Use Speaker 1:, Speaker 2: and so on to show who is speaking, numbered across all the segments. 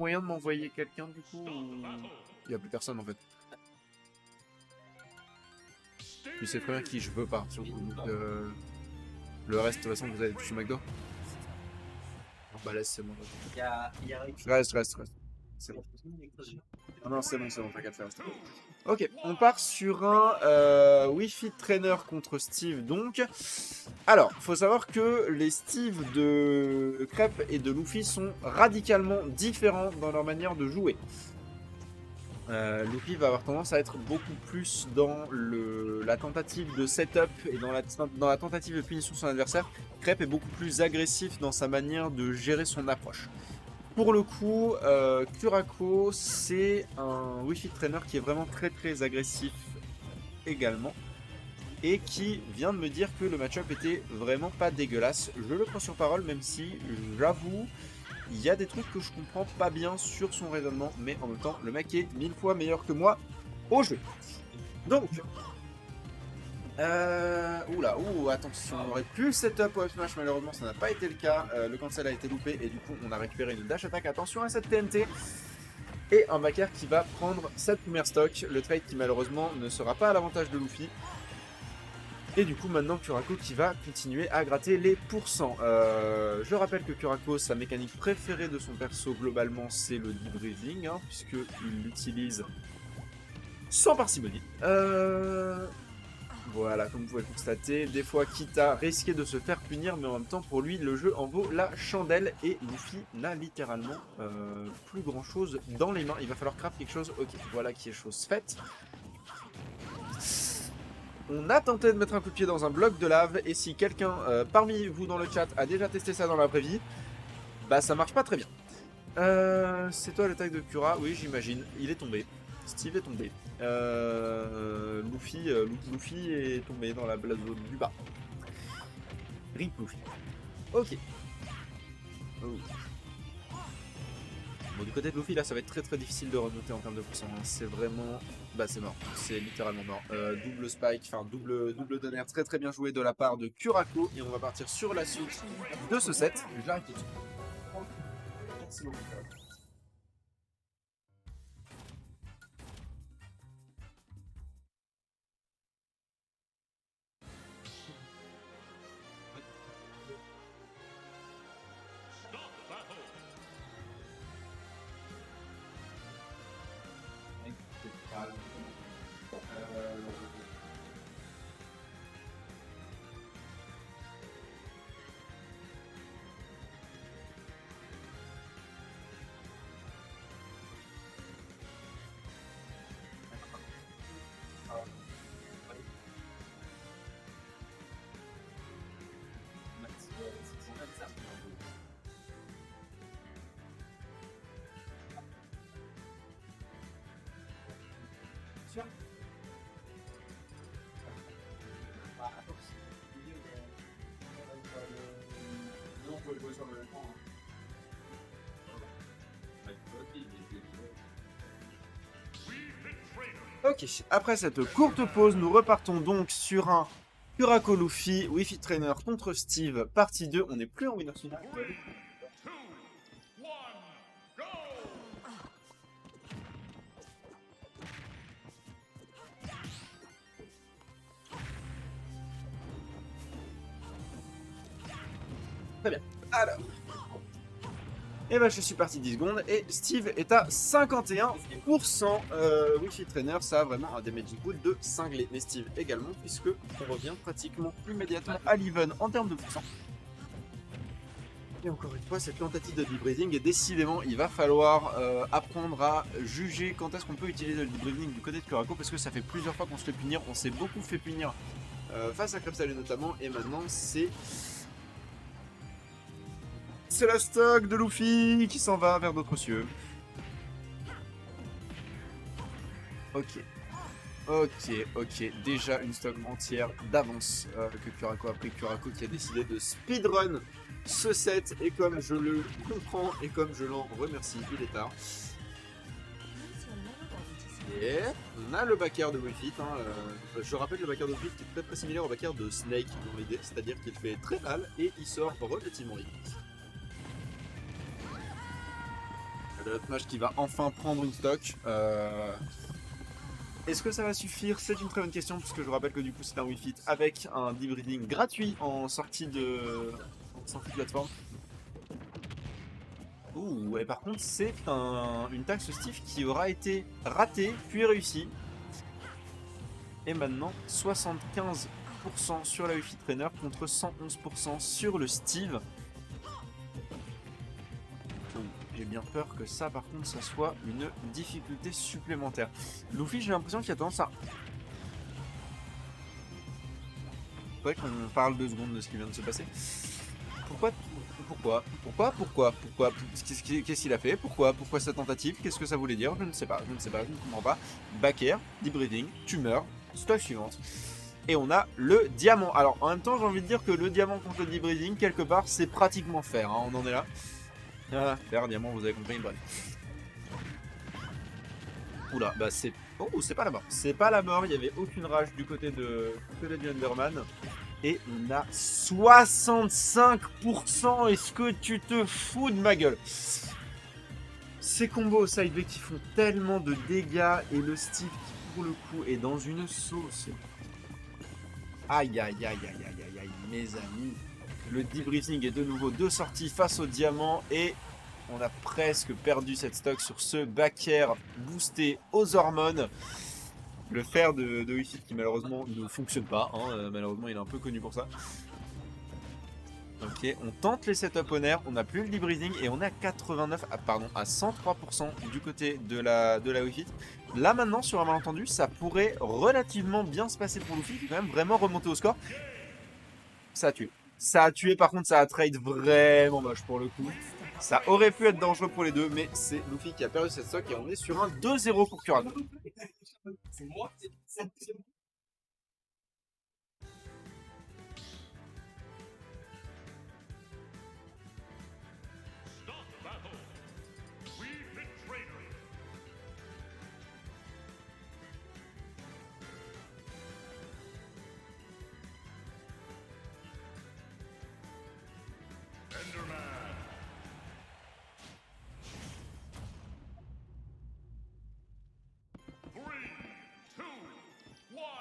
Speaker 1: Moyen de m'envoyer quelqu'un du coup ou... Il n'y a plus personne en fait. Tu sais très bien qui je veux pas, surtout. Donc, le reste, de toute façon, vous allez toucher McDo. Bah laisse, c'est bon. Reste. C'est bon. Non, c'est bon, t'inquiète, reste. Ok, on part sur un Wi-Fi Trainer contre Steve donc. Alors, faut savoir que les Steve de Crêpe et de Luffy sont radicalement différents dans leur manière de jouer. Luffy va avoir tendance à être beaucoup plus dans la tentative de setup et dans la tentative de punition de son adversaire. Crêpe est beaucoup plus agressif dans sa manière de gérer son approche. Pour le coup, Kurako, c'est un Wi-Fi Trainer qui est vraiment très agressif également. Et qui vient de me dire que le match-up était vraiment pas dégueulasse. Je le prends sur parole, même si, j'avoue, il y a des trucs que je comprends pas bien sur son raisonnement. Mais en même temps, le mec est 1000 fois meilleur que moi au jeu. Donc... attention, on aurait pu setup au F-Smash, malheureusement ça n'a pas été le cas. Le cancel a été loupé et du coup on a récupéré une dash attack. Attention à cette TNT. Et un backer qui va prendre cette première stock. Le trade qui malheureusement ne sera pas à l'avantage de Luffy. Et du coup maintenant Kurako qui va continuer à gratter les pourcents. Je rappelle que Kurako, sa mécanique préférée de son perso globalement c'est le deep breathing, hein, puisqu'il l'utilise sans parcimonie. Voilà, comme vous pouvez le constater, des fois Kita risquait de se faire punir, mais en même temps pour lui le jeu en vaut la chandelle et Luffy n'a littéralement plus grand chose dans les mains. Il va falloir craft quelque chose, ok, voilà qui est chose faite. On a tenté de mettre un coup de pied dans un bloc de lave et si quelqu'un parmi vous dans le chat a déjà testé ça dans la vraie vie, bah ça marche pas très bien. C'est toi l'attaque de Kura? Oui j'imagine, il est tombé. Steve est tombé. Luffy est tombé dans la zone du bas. Rip Luffy. Ok. Oh. Bon, du côté de Luffy, là, ça va être très difficile de remonter en termes de pourcent. C'est vraiment... Bah, c'est mort. C'est littéralement mort. Double spike, enfin, double donner très bien joué de la part de Kurako. Et on va partir sur la suite de ce set. J'arrête tout de suite. Merci beaucoup. Ok, après cette courte pause, nous repartons donc sur un Kurako Luffy, Wi-Fi Trainer contre Steve, partie 2. On n'est plus en winner final. Très bien. Alors. Et bah je suis parti 10 secondes et Steve est à 51%. Wi-Fi Trainer, ça a vraiment un damage pool de cinglé. Mais Steve également, puisque on revient pratiquement immédiatement à l'even en termes de pourcent. Et encore une fois, cette tentative de deep breathing, et décidément, il va falloir apprendre à juger quand est-ce qu'on peut utiliser le deep breathing du côté de Kurako, parce que ça fait plusieurs fois qu'on se fait punir. On s'est beaucoup fait punir face à Crepsalu notamment, et maintenant c'est la stock de Luffy qui s'en va vers d'autres cieux. Ok. Déjà une stock entière d'avance que Kurako a pris. Kurako qui a décidé de speedrun ce set. Et comme je le comprends et comme je l'en remercie, il est tard. Et on a le backer de Wi-Fi. Je rappelle le backer de Wi-Fi qui est très similaire au backer de Snake dans l'idée. C'est-à-dire qu'il fait très mal et il sort relativement vite. Le Smash qui va enfin prendre une stock. Est-ce que ça va suffire? C'est une très bonne question, puisque je vous rappelle que du coup c'est un Wii Fit avec un debreeding gratuit en sortie de plateforme. Ouh, et par contre c'est une taxe Steve qui aura été ratée puis réussie. Et maintenant 75% sur la Wii Fit Trainer contre 111% sur le Steve. J'ai bien peur que ça, par contre, ça soit une difficulté supplémentaire. Luffy, j'ai l'impression qu'il a tendance à... Faudrait qu'on parle 2 secondes de ce qui vient de se passer. Pourquoi Qu'est-ce qu'il a fait? Pourquoi cette tentative? Qu'est-ce que ça voulait dire? Je ne sais pas, je ne comprends pas. Back air, debreeding, tu meurs, stock suivante. Et on a le diamant. Alors, en même temps, j'ai envie de dire que le diamant contre le debreeding, quelque part, c'est pratiquement faire, hein, on en est là. Ah, faire, diamant, vous avez compris, bref. Oula, bah c'est... Oh, c'est pas la mort. C'est pas la mort, il n'y avait aucune rage du côté de Underman. Et on a 65%. Est-ce que tu te fous de ma gueule? Ces combos au side B qui font tellement de dégâts. Et le Steve qui, pour le coup, est dans une sauce. Aïe, aïe, aïe, aïe, aïe, aïe, aïe, mes amis. Le debriefing est de nouveau de sortie face au diamant et on a presque perdu cette stock sur ce back air boosté aux hormones. Le fer de Wii Fit qui malheureusement ne fonctionne pas, hein, malheureusement il est un peu connu pour ça. Ok, on tente les setups on air, on n'a plus le debriefing et on est à 89, à 103% du côté de la Wii Fit. Là maintenant sur un malentendu, ça pourrait relativement bien se passer pour Luffy qui quand même vraiment remonter au score. Ça a tué. Ça a tué, par contre, ça a trade vraiment moche pour le coup. Ça aurait pu être dangereux pour les deux, mais c'est Luffy qui a perdu cette stock et on est sur un 2-0 pour Kurako. C'est moi, c'est...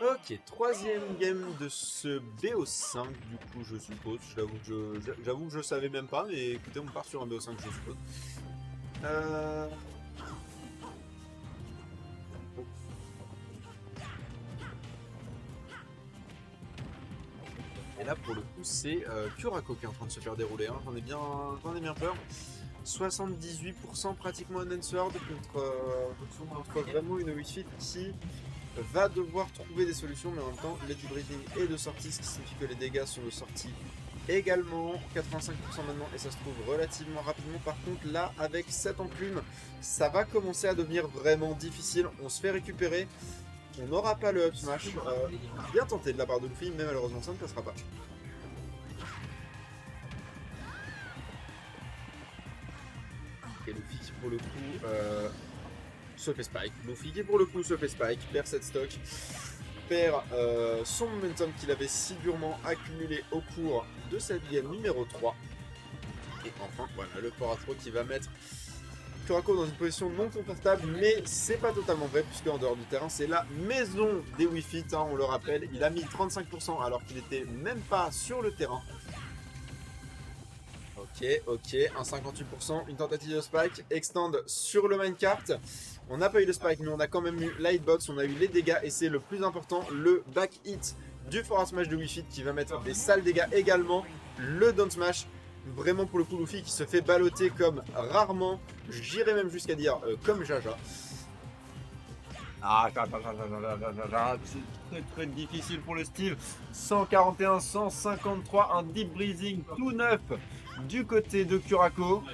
Speaker 1: Ok, troisième game de ce BO5 du coup je suppose, j'avoue que je savais même pas, mais écoutez on part sur un BO5 je suppose. Et là pour le coup c'est Kurako qui est en train de se faire dérouler, hein. J'en ai bien peur. 78% pratiquement unanswered contre vraiment une Wii Fit qui va devoir trouver des solutions, mais en même temps, le debreeding est de sortie, ce qui signifie que les dégâts sont de sortie également. 85% maintenant, et ça se trouve relativement rapidement. Par contre, là, avec cette enclume, ça va commencer à devenir vraiment difficile. On se fait récupérer. On n'aura pas le up smash. Bien tenté de la part de Luffy, mais malheureusement, ça ne passera pas. Et Luffy qui, pour le coup... se fait spike. Luffy qui pour le coup se fait spike, perd cette stock, perd son momentum qu'il avait si durement accumulé au cours de cette game numéro 3. Et enfin, voilà, le Poratro qui va mettre Kurako dans une position non confortable, mais c'est pas totalement vrai, puisque en dehors du terrain, c'est la maison des Wii Fit, hein, on le rappelle. Il a mis 35% alors qu'il était même pas sur le terrain. Ok, un 58%, une tentative de spike, extend sur le minecart. On n'a pas eu le spike, mais on a quand même eu la hitbox, on a eu les dégâts, et c'est le plus important, le back hit du forward smash de Wii Fit qui va mettre des sales dégâts également. Le down smash, vraiment pour le coup Luffy qui se fait balloter comme rarement, j'irais même jusqu'à dire comme Jaja. Ah, c'est très difficile pour le Steve. 141, 153, un deep breathing tout neuf du côté de Kurako.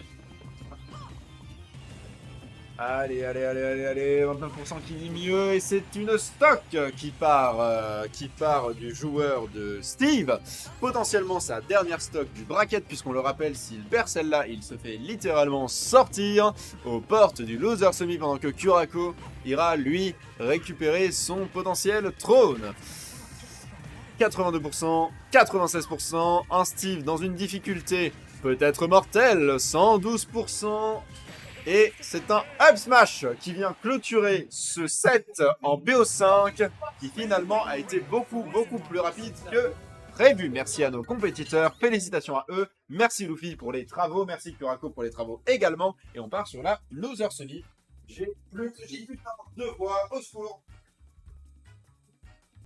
Speaker 1: Allez, 29% qui dit mieux, et c'est une stock qui part du joueur de Steve. Potentiellement sa dernière stock du bracket, puisqu'on le rappelle, s'il perd celle-là, il se fait littéralement sortir aux portes du loser semi, pendant que Kurako ira lui récupérer son potentiel trône. 82%, 96%, un Steve dans une difficulté peut-être mortelle, 112%. Et c'est un Up Smash qui vient clôturer ce set en BO5 qui finalement a été beaucoup plus rapide que prévu. Merci à nos compétiteurs, félicitations à eux. Merci Luffy pour les travaux, merci Kurako pour les travaux également. Et on part sur la Loser Semi. J'ai plus de voix, au secours.